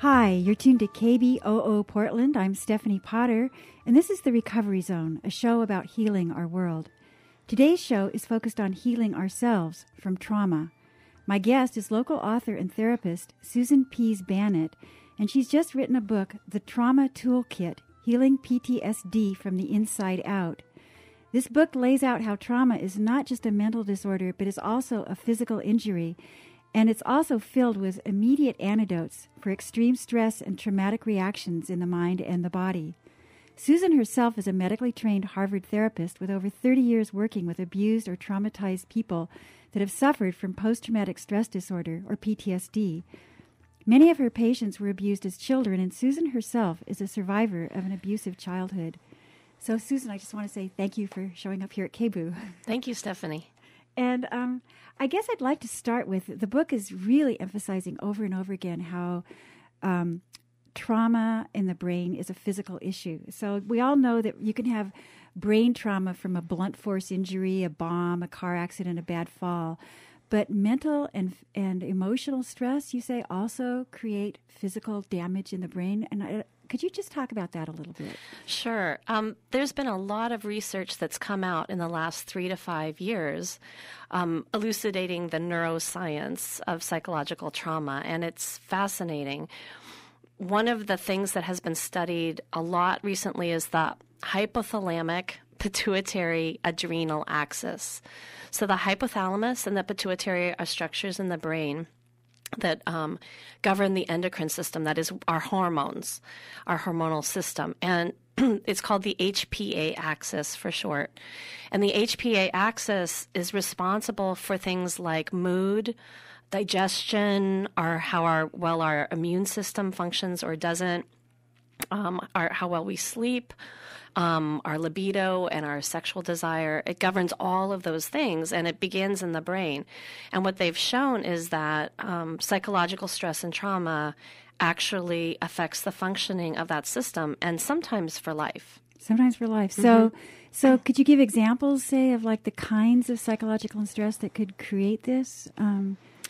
Hi, you're tuned to KB00 Portland. I'm Stephanie Potter, and this is The Recovery Zone, a show about healing our world. Today's show is focused on healing ourselves from trauma. My guest is local author and therapist Susan Pease Bannitt, and she's just written a book, The Trauma Toolkit, Healing PTSD from the Inside Out. This book lays out how trauma is not just a mental disorder, but is also a physical injury, and it's also filled with immediate antidotes for extreme stress and traumatic reactions in the mind and the body. Susan herself is a medically trained Harvard therapist with over 30 years working with abused or traumatized people that have suffered from post-traumatic stress disorder, or PTSD. Many of her patients were abused as children, and Susan herself is a survivor of an abusive childhood. So, Susan, I just want to say thank you for showing up here at KBOO. Thank you, Stephanie. And I guess I'd like to start with, the book is really emphasizing over and over again how trauma in the brain is a physical issue. So we all know that you can have brain trauma from a blunt force injury, a bomb, a car accident, a bad fall. But mental and emotional stress, you say, also create physical damage in the brain. And could you just talk about that a little bit? Sure. There's been a lot of research that's come out in the last 3 to 5 years elucidating the neuroscience of psychological trauma, and it's fascinating. One of the things that has been studied a lot recently is the hypothalamic pituitary adrenal axis. So the hypothalamus and the pituitary are structures in the brain that govern the endocrine system, that is our hormones, our hormonal system. And it's called the HPA axis for short. And the HPA axis is responsible for things like mood, digestion, or how our immune system functions or doesn't, how well we sleep, our libido and our sexual desire. It governs all of those things, and it begins in the brain. And what they've shown is that psychological stress and trauma actually affects the functioning of that system, and sometimes for life. Sometimes for life. Mm-hmm. So could you give examples, say, of like the kinds of psychological stress that could create this?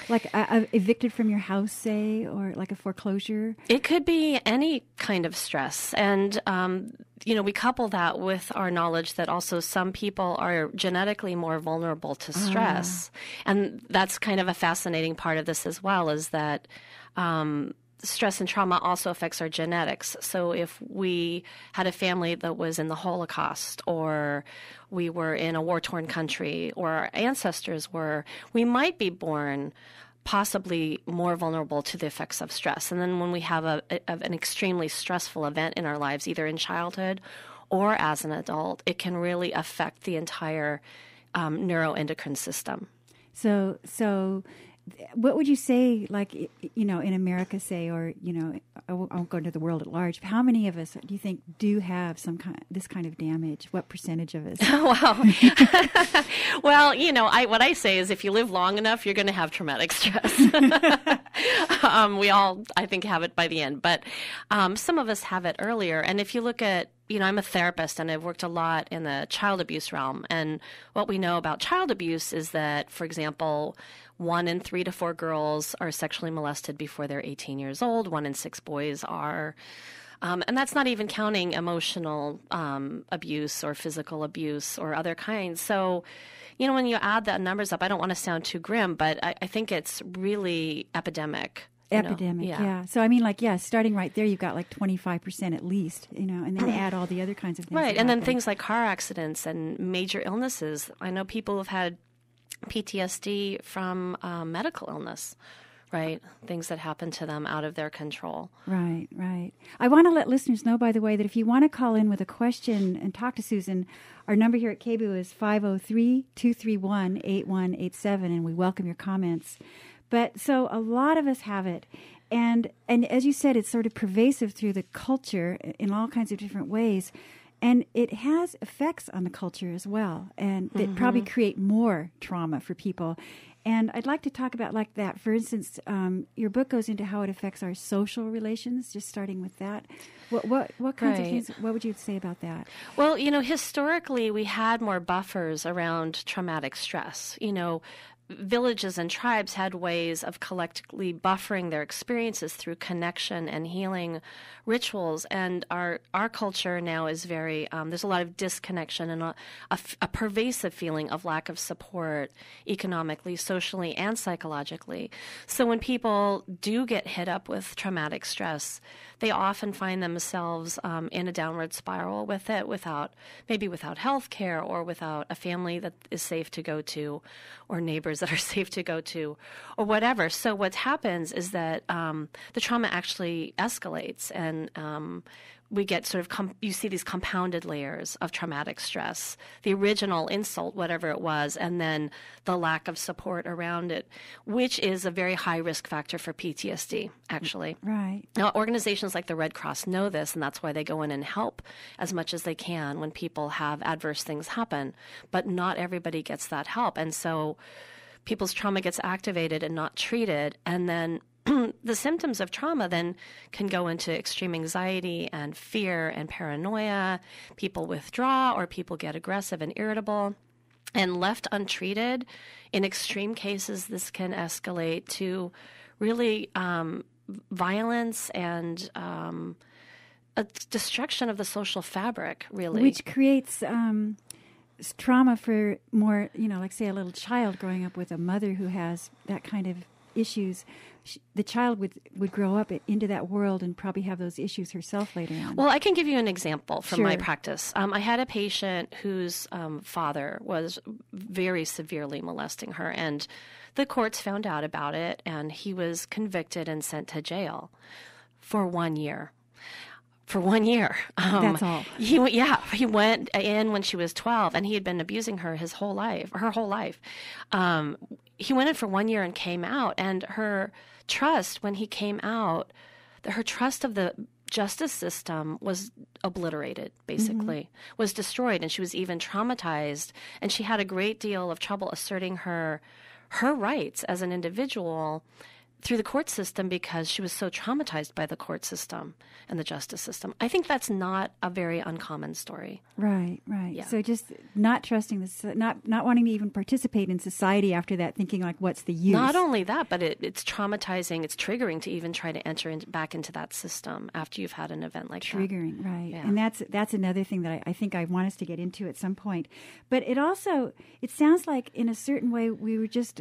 Like evicted from your house, say, or like a foreclosure? It could be any kind of stress. And, we couple that with our knowledge that also some people are genetically more vulnerable to stress. And that's kind of a fascinating part of this as well, is that stress and trauma also affects our genetics. So if we had a family that was in the Holocaust, or we were in a war-torn country, or our ancestors were, we might be born possibly more vulnerable to the effects of stress. And then when we have an extremely stressful event in our lives, either in childhood or as an adult, it can really affect the entire neuroendocrine system. So what would you say, like, in America, say, or, I won't go into the world at large, how many of us do you think do have this kind of damage? What percentage of us? Wow. Well, what I say is if you live long enough, you're going to have traumatic stress. We all, I think, have it by the end. But some of us have it earlier. And if you look at, I'm a therapist, and I've worked a lot in the child abuse realm. And what we know about child abuse is that, for example, 1 in 3 to 4 girls are sexually molested before they're 18 years old. 1 in 6 boys are. And that's not even counting emotional abuse or physical abuse or other kinds. So, when you add the numbers up, I don't want to sound too grim, but I think it's really epidemic. Epidemic, yeah. So, starting right there, you've got like 25% at least, and then add all the other kinds of things. Right, and then things like car accidents and major illnesses. I know people who've had PTSD from medical illness, right? Things that happen to them out of their control. Right. I want to let listeners know, by the way, that if you want to call in with a question and talk to Susan, our number here at KBOO is 503-231-8187, and we welcome your comments. But so a lot of us have it. And as you said, it's sort of pervasive through the culture in all kinds of different ways. And it has effects on the culture as well, and that probably create more trauma for people. And I'd like to talk about like that. For instance, your book goes into how it affects our social relations, just starting with that. What kinds of things, what would you say about that? Well, historically we had more buffers around traumatic stress. villages and tribes had ways of collectively buffering their experiences through connection and healing rituals. And our culture now is very, there's a lot of disconnection and a pervasive feeling of lack of support economically, socially, and psychologically. So when people do get hit up with traumatic stress, they often find themselves in a downward spiral with it, without health care or without a family that is safe to go to, or neighbors that are safe to go to, or whatever. So what happens is that the trauma actually escalates, and we get sort of, you see these compounded layers of traumatic stress, the original insult, whatever it was, and then the lack of support around it, which is a very high risk factor for PTSD, actually. Right. Now, organizations like the Red Cross know this, and that's why they go in and help as much as they can when people have adverse things happen. But not everybody gets that help. And so people's trauma gets activated and not treated, and then the symptoms of trauma then can go into extreme anxiety and fear and paranoia. People withdraw, or people get aggressive and irritable. And left untreated, in extreme cases, this can escalate to really violence and a destruction of the social fabric, really. Which creates trauma for more, like say a little child growing up with a mother who has that kind of issues. The child would grow up into that world and probably have those issues herself later on. Well, I can give you an example from Sure. my practice. I had a patient whose father was very severely molesting her, and the courts found out about it, and he was convicted and sent to jail for 1 year. For 1 year. That's all. He went in when she was 12, and he had been abusing her her whole life. He went in for 1 year and came out, and her trust when he came out, her trust of the justice system was obliterated, basically, was destroyed, and she was even traumatized, and she had a great deal of trouble asserting her rights as an individual through the court system because she was so traumatized by the court system and the justice system. I think that's not a very uncommon story. Right. Yeah. So just not trusting this, not wanting to even participate in society after that, thinking like, what's the use? Not only that, but it's traumatizing, it's triggering to even try to enter back into that system after you've had an event like that. Triggering, right. Yeah. And that's another thing that I think I want us to get into at some point. But it sounds like in a certain way we were just,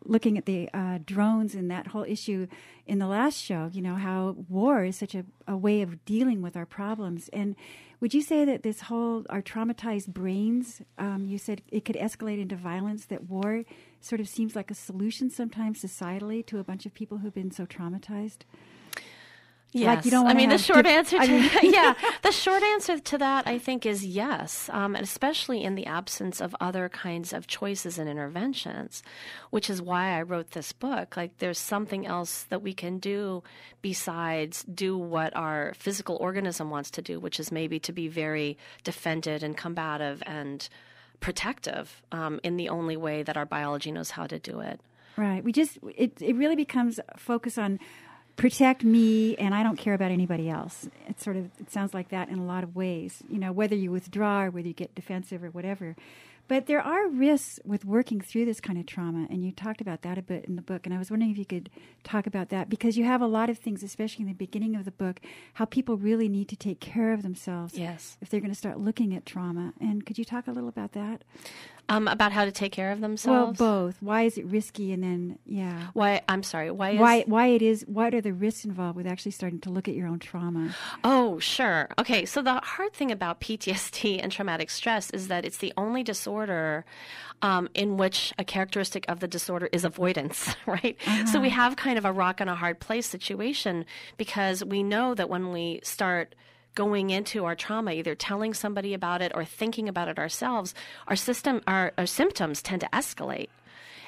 looking at the drones and that whole issue in the last show, how war is such a way of dealing with our problems. And would you say that our traumatized brains, you said it could escalate into violence, that war sort of seems like a solution sometimes societally to a bunch of people who've been so traumatized? Yes. Like you don't want the short answer the short answer to that, I think, is yes, and especially in the absence of other kinds of choices and interventions, which is why I wrote this book. Like, there's something else that we can do besides do what our physical organism wants to do, which is maybe to be very defended and combative and protective in the only way that our biology knows how to do it. Right. It really becomes a focus on protect me, and I don't care about anybody else. It sounds like that in a lot of ways, whether you withdraw or whether you get defensive or whatever. But there are risks with working through this kind of trauma, and you talked about that a bit in the book, and I was wondering if you could talk about that, because you have a lot of things, especially in the beginning of the book, how people really need to take care of themselves if they're going to start looking at trauma. And could you talk a little about that? About how to take care of themselves? Well, both. Why is it risky, and then, yeah. Why it is, what are the risks involved with actually starting to look at your own trauma? Oh, sure. Okay, so the hard thing about PTSD and traumatic stress is that it's the only disorder in which a characteristic of the disorder is avoidance, right? Uh-huh. So we have kind of a rock and a hard place situation, because we know that when we start going into our trauma, either telling somebody about it or thinking about it ourselves, our symptoms tend to escalate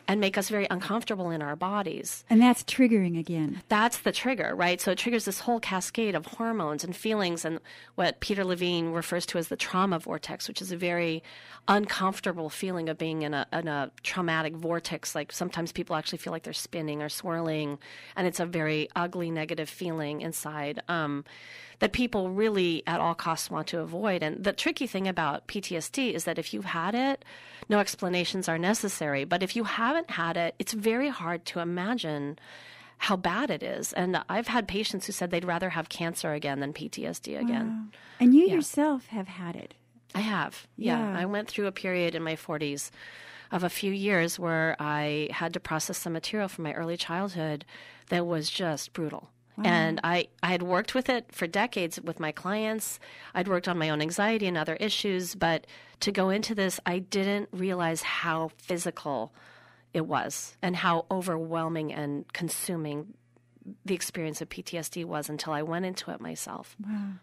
and make us very uncomfortable in our bodies. And that's triggering again. That's the trigger, right? So it triggers this whole cascade of hormones and feelings, and what Peter Levine refers to as the trauma vortex, which is a very uncomfortable feeling of being in a traumatic vortex. Like, sometimes people actually feel like they're spinning or swirling, and it's a very ugly, negative feeling inside that people really at all costs want to avoid. And the tricky thing about PTSD is that if you've had it, no explanations are necessary. But if you have haven't had it, it's very hard to imagine how bad it is. And I've had patients who said they'd rather have cancer again than PTSD again. Wow. And you yourself have had it. I have. Yeah. I went through a period in my 40s of a few years where I had to process some material from my early childhood that was just brutal. Wow. And I had worked with it for decades with my clients. I'd worked on my own anxiety and other issues. But to go into this, I didn't realize how physical it was and how overwhelming and consuming the experience of PTSD was until I went into it myself. Wow.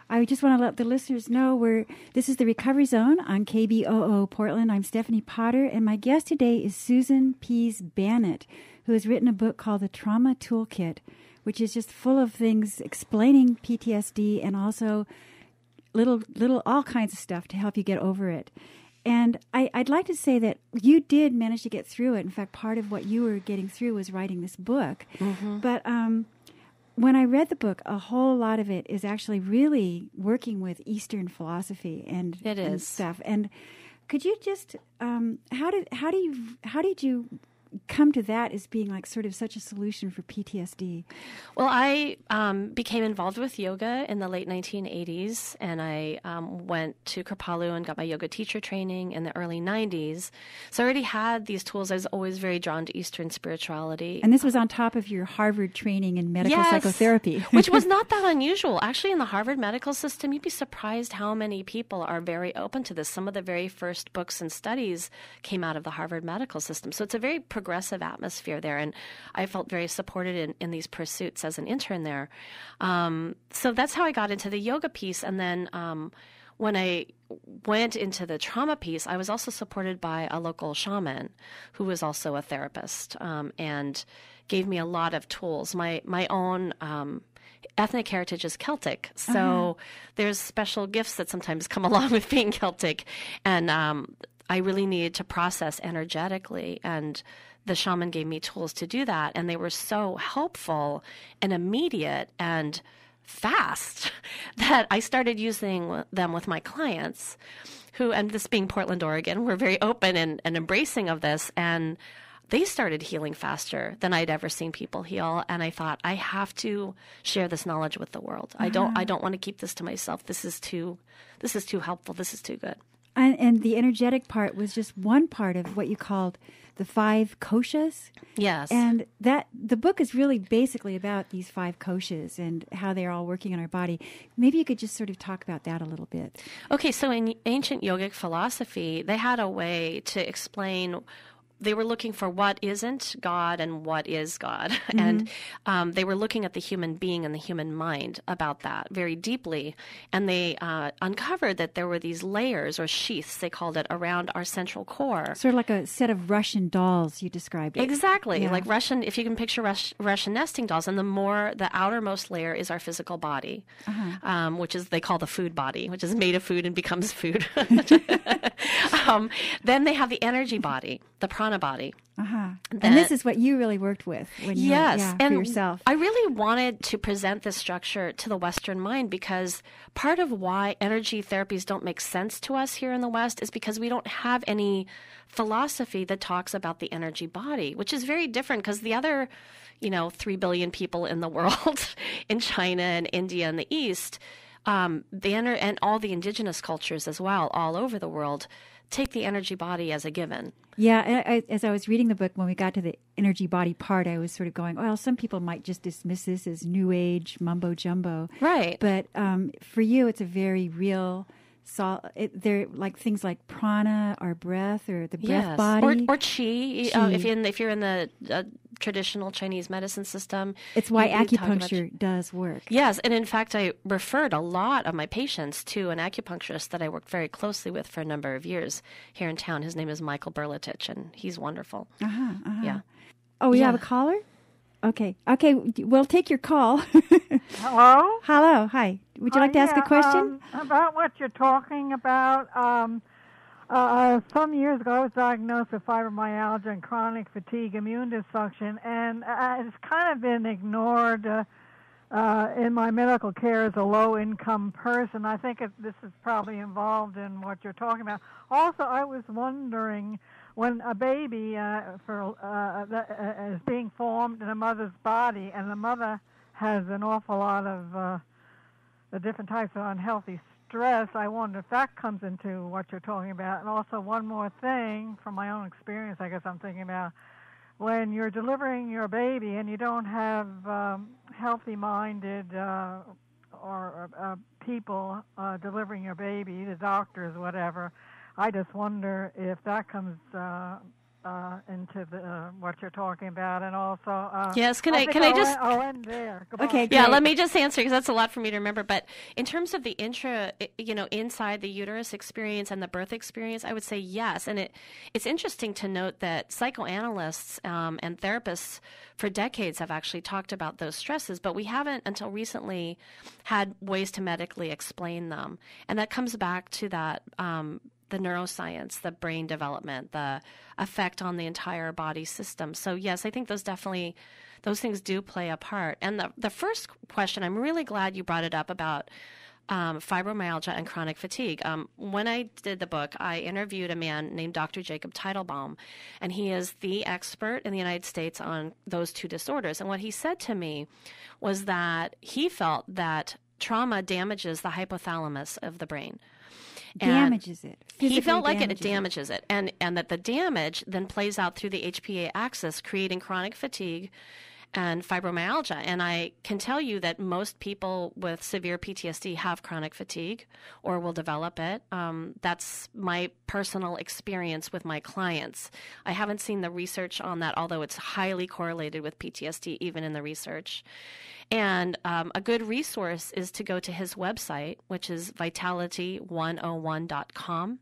I just want to let the listeners know this is the Recovery Zone on KB00 Portland. I'm Stephanie Potter, and my guest today is Susan Pease Bannitt, who has written a book called The Trauma Toolkit, which is just full of things explaining PTSD and also little all kinds of stuff to help you get over it. And I'd like to say that you did manage to get through it. In fact, part of what you were getting through was writing this book. Mm-hmm. But when I read the book, a whole lot of it is actually really working with Eastern philosophy and stuff. And could you just how did you come to that as being like sort of such a solution for PTSD? Well, I became involved with yoga in the late 1980s, and I went to Kripalu and got my yoga teacher training in the early 90s. So I already had these tools. I was always very drawn to Eastern spirituality. And this was on top of your Harvard training in medical psychotherapy. Which was not that unusual. Actually, in the Harvard medical system, you'd be surprised how many people are very open to this. Some of the very first books and studies came out of the Harvard medical system. So it's a very progressive atmosphere there, and I felt very supported in these pursuits as an intern there. So that's how I got into the yoga piece, and then when I went into the trauma piece, I was also supported by a local shaman who was also a therapist and gave me a lot of tools. My own ethnic heritage is Celtic, so there's special gifts that sometimes come along with being Celtic, and I really needed to process energetically, and the shaman gave me tools to do that, and they were so helpful and immediate and fast that I started using them with my clients who, and this being Portland, Oregon, were very open and embracing of this, and they started healing faster than I'd ever seen people heal. And I thought, I have to share this knowledge with the world. I don't want to keep this to myself. This is too helpful. This is too good. And the energetic part was just one part of what you called the 5 koshas. Yes. And that the book is really basically about these 5 koshas and how they're all working in our body. Maybe you could just sort of talk about that a little bit. Okay, so in ancient yogic philosophy, they had a way to explain. They were looking for what isn't God and what is God. Mm-hmm. And they were looking at the human being and the human mind about that very deeply. And they uncovered that there were these layers or sheaths, they called it, around our central core. Sort of like a set of Russian dolls, you described it. Exactly. Yeah. Like Russian, if you can picture Russian nesting dolls. And the outermost layer is our physical body, which is, they call the food body, which is made of food and becomes food. Then they have the energy body, the prana body. And this is what you really worked with when you for yourself. I really wanted to present this structure to the Western mind because part of why energy therapies don't make sense to us here in the West is because we don't have any philosophy that talks about the energy body, which is very different because the other 3 billion people in the world, in China and India and the East, and all the indigenous cultures as well, all over the world, take the energy body as a given. Yeah, as I was reading the book, when we got to the energy body part, I was sort of going, well, some people might just dismiss this as new age mumbo jumbo. Right. But for you, it's a very real, they're like things like prana or breath or the breath body. Or chi. If you're in the traditional Chinese medicine system. It's why acupuncture does work. Yes, and in fact, I referred a lot of my patients to an acupuncturist that I worked very closely with for a number of years here in town. His name is Michael Berletich, and he's wonderful. Yeah. Oh, we have a caller? Okay, we'll take your call. Hello? Hello, hi. Would you like to ask a question? About what you're talking about. Some years ago, I was diagnosed with fibromyalgia and chronic fatigue immune dysfunction, and it's kind of been ignored in my medical care as a low-income person. I think this is probably involved in what you're talking about. Also, I was wondering, when a baby is being formed in a mother's body, and the mother has an awful lot of the different types of unhealthy stress, I wonder if that comes into what you're talking about. And also one more thing, from my own experience, I guess I'm thinking about, when you're delivering your baby and you don't have healthy-minded people delivering your baby, the doctors, whatever, I just wonder if that comes into what you're talking about. And also, yes, I'll end there. Okay, yeah, let me just answer, because that's a lot for me to remember. But in terms of the inside the uterus experience and the birth experience, I would say yes. And it's interesting to note that psychoanalysts and therapists for decades have actually talked about those stresses, but we haven't until recently had ways to medically explain them. And that comes back to that the neuroscience, the brain development, the effect on the entire body system. So yes, I think those things do play a part. And the first question, I'm really glad you brought it up about fibromyalgia and chronic fatigue. When I did the book, I interviewed a man named Dr. Jacob Teitelbaum, and he is the expert in the United States on those two disorders. And what he said to me was that he felt that trauma damages the hypothalamus of the brain. Damages it. He felt like it damages it. And that the damage then plays out through the HPA axis, creating chronic fatigue and fibromyalgia. And I can tell you that most people with severe PTSD have chronic fatigue or will develop it. That's my personal experience with my clients. I haven't seen the research on that, although it's highly correlated with PTSD, even in the research. And a good resource is to go to his website, which is vitality101.com.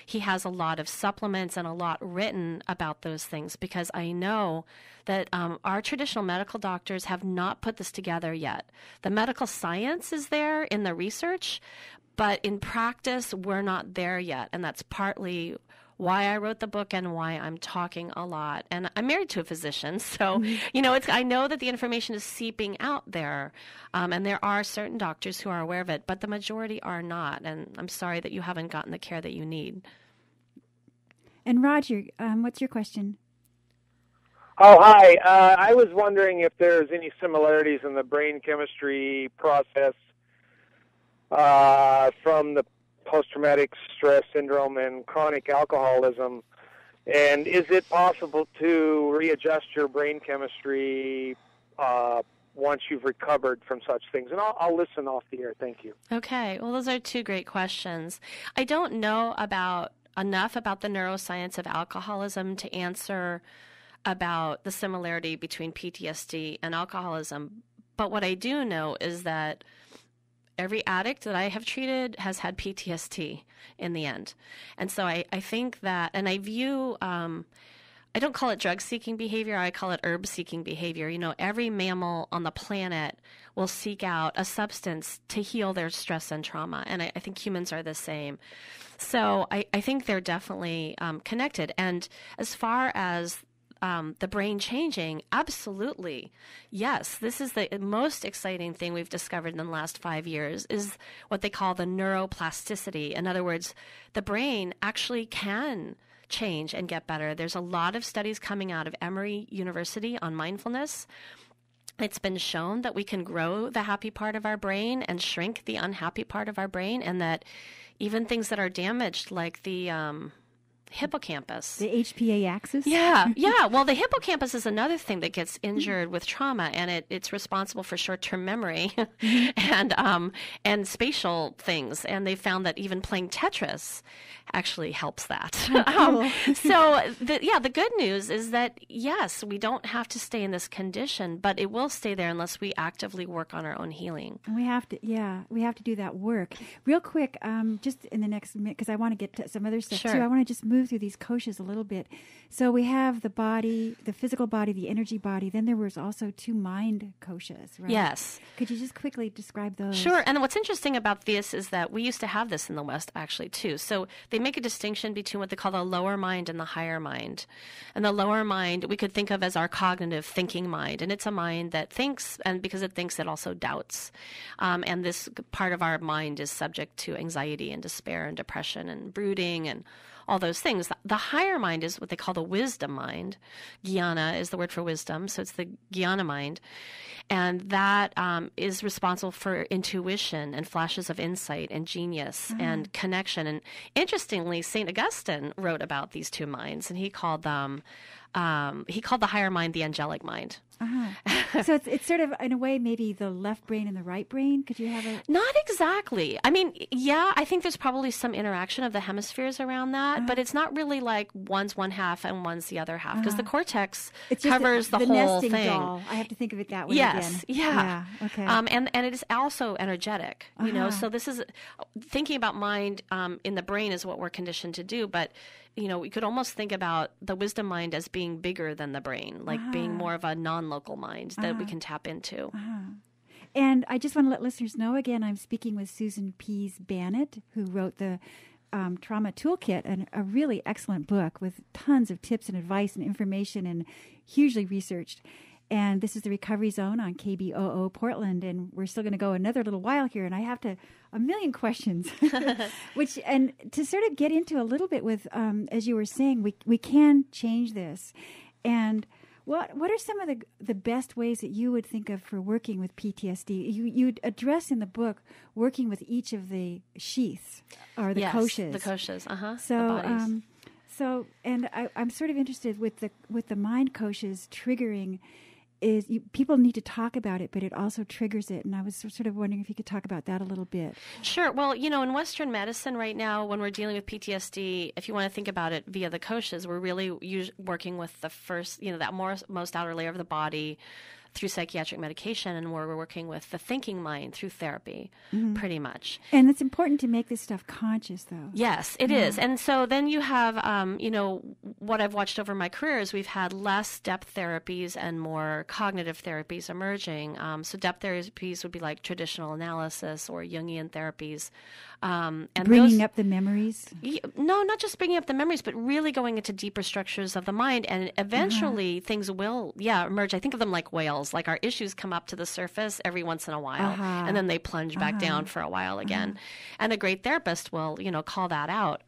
He has a lot of supplements and a lot written about those things, because I know that our traditional medical doctors have not put this together yet. The medical science is there in the research, but in practice, we're not there yet. And that's partly why I wrote the book and why I'm talking a lot. And I'm married to a physician, so, I know that the information is seeping out there, and there are certain doctors who are aware of it, but the majority are not, and I'm sorry that you haven't gotten the care that you need. And Roger, what's your question? Oh, hi. I was wondering if there's any similarities in the brain chemistry process from the post-traumatic stress syndrome and chronic alcoholism, and is it possible to readjust your brain chemistry once you've recovered from such things? And I'll listen off the air. Thank you. Okay. Well, those are two great questions. I don't know enough about the neuroscience of alcoholism to answer about the similarity between PTSD and alcoholism, but what I do know is that every addict that I have treated has had PTSD in the end. And so I think that, and I view, I don't call it drug-seeking behavior, I call it herb-seeking behavior. Every mammal on the planet will seek out a substance to heal their stress and trauma, and I think humans are the same. So I think they're definitely connected. And as far as the brain changing, absolutely. Yes, this is the most exciting thing we've discovered in the last 5 years, is what they call the neuroplasticity. In other words, the brain actually can change and get better. There's a lot of studies coming out of Emory University on mindfulness. It's been shown that we can grow the happy part of our brain and shrink the unhappy part of our brain, and that even things that are damaged, like the hippocampus. The HPA axis? Yeah. Well, the hippocampus is another thing that gets injured with trauma, and it's responsible for short-term memory and spatial things. And they found that even playing Tetris actually helps that. So, the good news is that, yes, we don't have to stay in this condition, but it will stay there unless we actively work on our own healing. And we have to do that work. Real quick, just in the next minute, because I want to get to some other stuff too. I want to just move through these koshas a little bit. So we have the body, the physical body, the energy body. Then there was also 2 mind koshas, right? Yes. Could you just quickly describe those? Sure. And what's interesting about this is that we used to have this in the West, actually, too. So they make a distinction between what they call the lower mind and the higher mind. And the lower mind we could think of as our cognitive thinking mind. And it's a mind that thinks, and because it thinks, it also doubts. And this part of our mind is subject to anxiety and despair and depression and brooding and all those things. The higher mind is what they call the wisdom mind. Jnana is the word for wisdom, so it's the jnana mind. And that is responsible for intuition and flashes of insight and genius and connection. And interestingly, St. Augustine wrote about these two minds, and he called them, he called the higher mind the angelic mind. So it's sort of, in a way, maybe the left brain and the right brain? Could you have a... Not exactly. I mean, yeah, I think there's probably some interaction of the hemispheres around that, but it's not really like one's one half and one's the other half, because the cortex covers the whole nesting thing. Doll. I have to think of it that way yes, again. Yeah. Okay. And it is also energetic, you know, so this is, thinking about mind in the brain is what we're conditioned to do, but you know, we could almost think about the wisdom mind as being bigger than the brain, like being more of a non-local mind that we can tap into. And I just want to let listeners know, again, I'm speaking with Susan Pease Bannitt, who wrote the Trauma Toolkit, and a really excellent book with tons of tips and advice and information and hugely researched. And this is the Recovery Zone on KB00 Portland, and we're still going to go another little while here, and I have a million questions, and to sort of get into a little bit with, as you were saying, we can change this. And what are some of the best ways that you would think of for working with PTSD? You address in the book working with each of the sheaths, or the koshas. The koshas, So, and I'm sort of interested with the mind koshas triggering. People need to talk about it, but it also triggers it. And I was sort of wondering if you could talk about that a little bit. Sure. Well, you know, in Western medicine right now, when we're dealing with PTSD, if you want to think about it via the koshas, we're really working with the first, you know, that most outer layer of the body through psychiatric medication, and where we're working with the thinking mind through therapy, pretty much. And it's important to make this stuff conscious, though. Yes, it is. And so then you have, you know, what I've watched over my career is we've had less depth therapies and more cognitive therapies emerging. So depth therapies would be like traditional analysis or Jungian therapies. And bringing up the memories? No, not just bringing up the memories, but really going into deeper structures of the mind. And eventually things will, emerge. I think of them like whales. Like our issues come up to the surface every once in a while, and then they plunge back down for a while again. And a great therapist will, you know, call that out.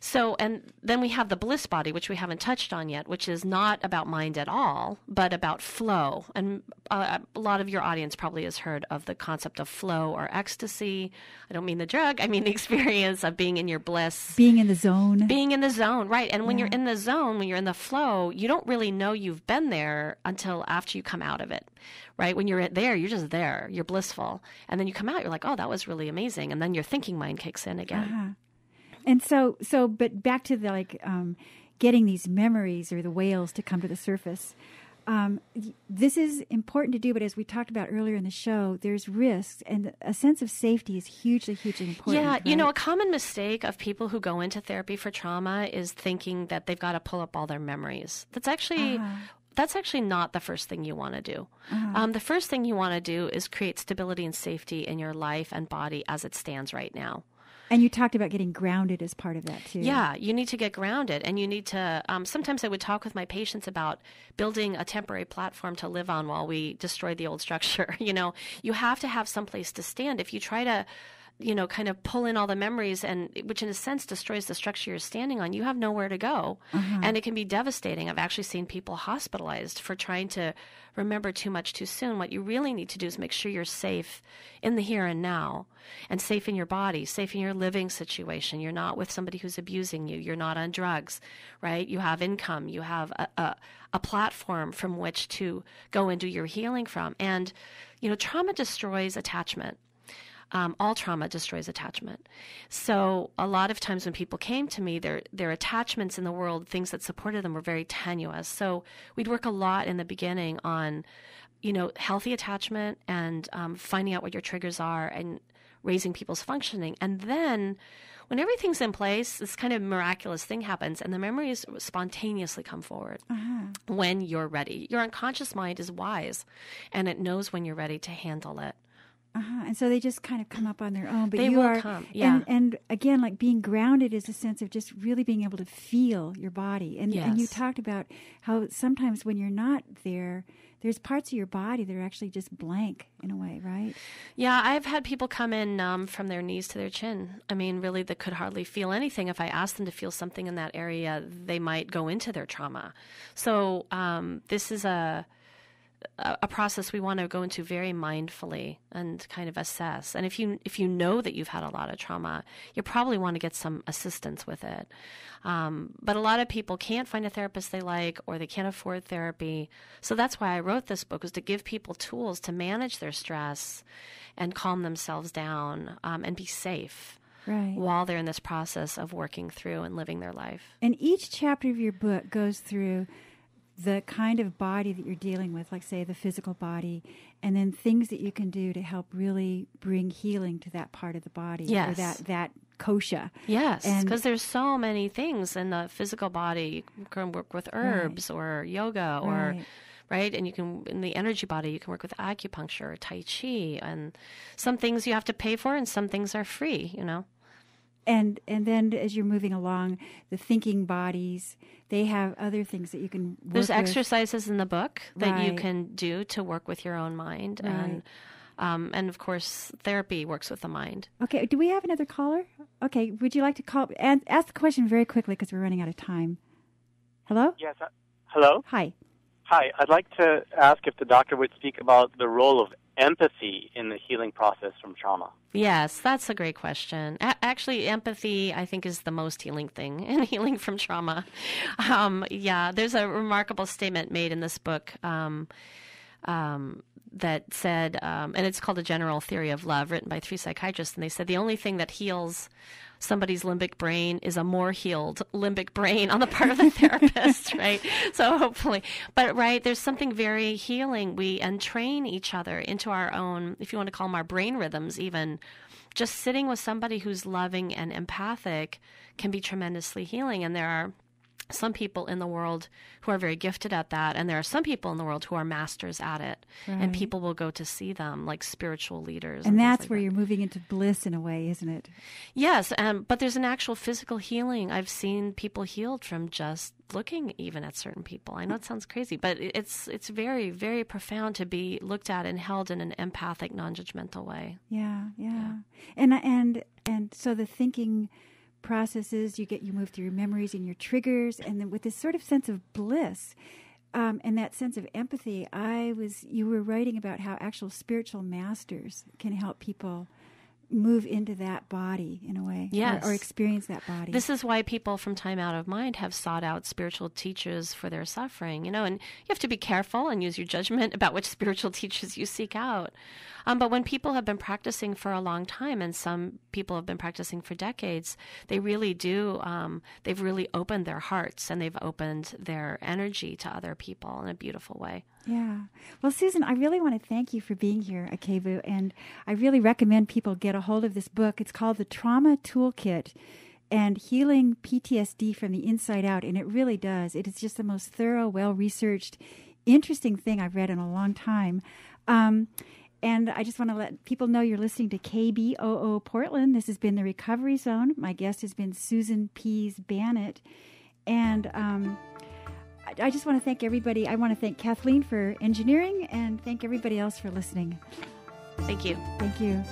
So, and then we have the bliss body, which we haven't touched on yet, which is not about mind at all, but about flow. And a lot of your audience probably has heard of the concept of flow or ecstasy. I don't mean the drug. I mean the experience of being in your bliss. Being in the zone. Being in the zone, right. And when you're in the zone, when you're in the flow, you don't really know you've been there until after you come out of it, right? When you're there, you're just there. You're blissful. And then you come out, you're like, oh, that was really amazing. And then your thinking mind kicks in again. And but back to the getting these memories or the whales to come to the surface. This is important to do, but as we talked about earlier in the show, there's risks, and a sense of safety is hugely, hugely important. Yeah, right? You know, a common mistake of people who go into therapy for trauma is thinking that they've got to pull up all their memories. That's actually not the first thing you want to do. The first thing you want to do is create stability and safety in your life and body as it stands right now. And you talked about getting grounded as part of that, too. Yeah, you need to get grounded, and you need to, sometimes I would talk with my patients about building a temporary platform to live on while we destroy the old structure. You know, you have to have some place to stand. If you try to, you know, kind of pull in all the memories, and which in a sense destroys the structure you're standing on, you have nowhere to go. And it can be devastating. I've actually seen people hospitalized for trying to remember too much too soon. What you really need to do is make sure you're safe in the here and now, and safe in your body, safe in your living situation. You're not with somebody who's abusing you. You're not on drugs, right? You have income. You have a platform from which to go and do your healing from. And, you know, trauma destroys attachment. All trauma destroys attachment. So a lot of times when people came to me, their attachments in the world, things that supported them, were very tenuous. So we'd work a lot in the beginning on, you know, healthy attachment and finding out what your triggers are and raising people's functioning. And then when everything's in place, this kind of miraculous thing happens, and the memories spontaneously come forward when you're ready. Your unconscious mind is wise, and it knows when you're ready to handle it. And so they just kind of come up on their own. But They you will are, come, yeah. And again, like being grounded is a sense of just really being able to feel your body. And you Yes. talked about how sometimes when you're not there, there's parts of your body that are actually just blank in a way, right? Yeah, I've had people come in numb from their knees to their chin. I mean, really, they could hardly feel anything. If I asked them to feel something in that area, they might go into their trauma. So this is a process we want to go into very mindfully and kind of assess. And if you know that you've had a lot of trauma, you probably want to get some assistance with it. But a lot of people can't find a therapist they like, or they can't afford therapy. So that's why I wrote this book, was to give people tools to manage their stress and calm themselves down and be safe. Right. While they're in this process of working through and living their life. And each chapter of your book goes through the kind of body that you're dealing with, like, say, the physical body, and then things that you can do to help really bring healing to that part of the body. Yes. Or that kosha. Yes, because there's so many things in the physical body. You can work with herbs or yoga or... Right? And you can, in the energy body, you can work with acupuncture or Tai Chi. And some things you have to pay for and some things are free, you know. And then as you're moving along, the thinking bodies, they have other things that you can work There's with. Exercises in the book that you Right. can do to work with your own mind. Right. And of course, therapy works with the mind. Okay, do we have another caller? Okay, would you like to call and ask the question very quickly because we're running out of time. Hello? Yes. Hello? Hi. Hi. I'd like to ask if the doctor would speak about the role of empathy in the healing process from trauma. Yes, that's a great question. Actually, empathy, I think, is the most healing thing in healing from trauma. There's a remarkable statement made in this book that said, and it's called A General Theory of Love, written by 3 psychiatrists, and they said the only thing that heals somebody's limbic brain is a more healed limbic brain on the part of the therapist, right? So hopefully, but right, there's something very healing. We entrain each other into our own, if you want to call them our brain rhythms, even just sitting with somebody who's loving and empathic can be tremendously healing. And there are some people in the world who are very gifted at that, and there are some people in the world who are masters at it, Right. and people will go to see them like spiritual leaders. And that's things like where that. you're moving into bliss in a way, isn't it? Yes, but there's an actual physical healing. I've seen people healed from just looking even at certain people. I know it sounds crazy, but it's very, very profound to be looked at and held in an empathic, non-judgmental way. Yeah. And so the thinking processes, you move through your memories and your triggers, and then with this sort of sense of bliss and that sense of empathy, you were writing about how actual spiritual masters can help people move into that body in a way. Yes. Or experience that body. This is why people from time out of mind have sought out spiritual teachers for their suffering, and you have to be careful and use your judgment about which spiritual teachers you seek out. But when people have been practicing for a long time, and some people have been practicing for decades, they really do, they've really opened their hearts and they've opened their energy to other people in a beautiful way. Yeah. Well, Susan, I really want to thank you for being here at KBOO, and I really recommend people get a hold of this book. It's called The Trauma Toolkit and Healing PTSD from the Inside Out, and it really does. It is just the most thorough, well-researched, interesting thing I've read in a long time. And I just want to let people know you're listening to KB00 Portland. This has been The Recovery Zone. My guest has been Susan Pease Bannitt. And I just want to thank everybody. I want to thank Kathleen for engineering and thank everybody else for listening. Thank you. Thank you.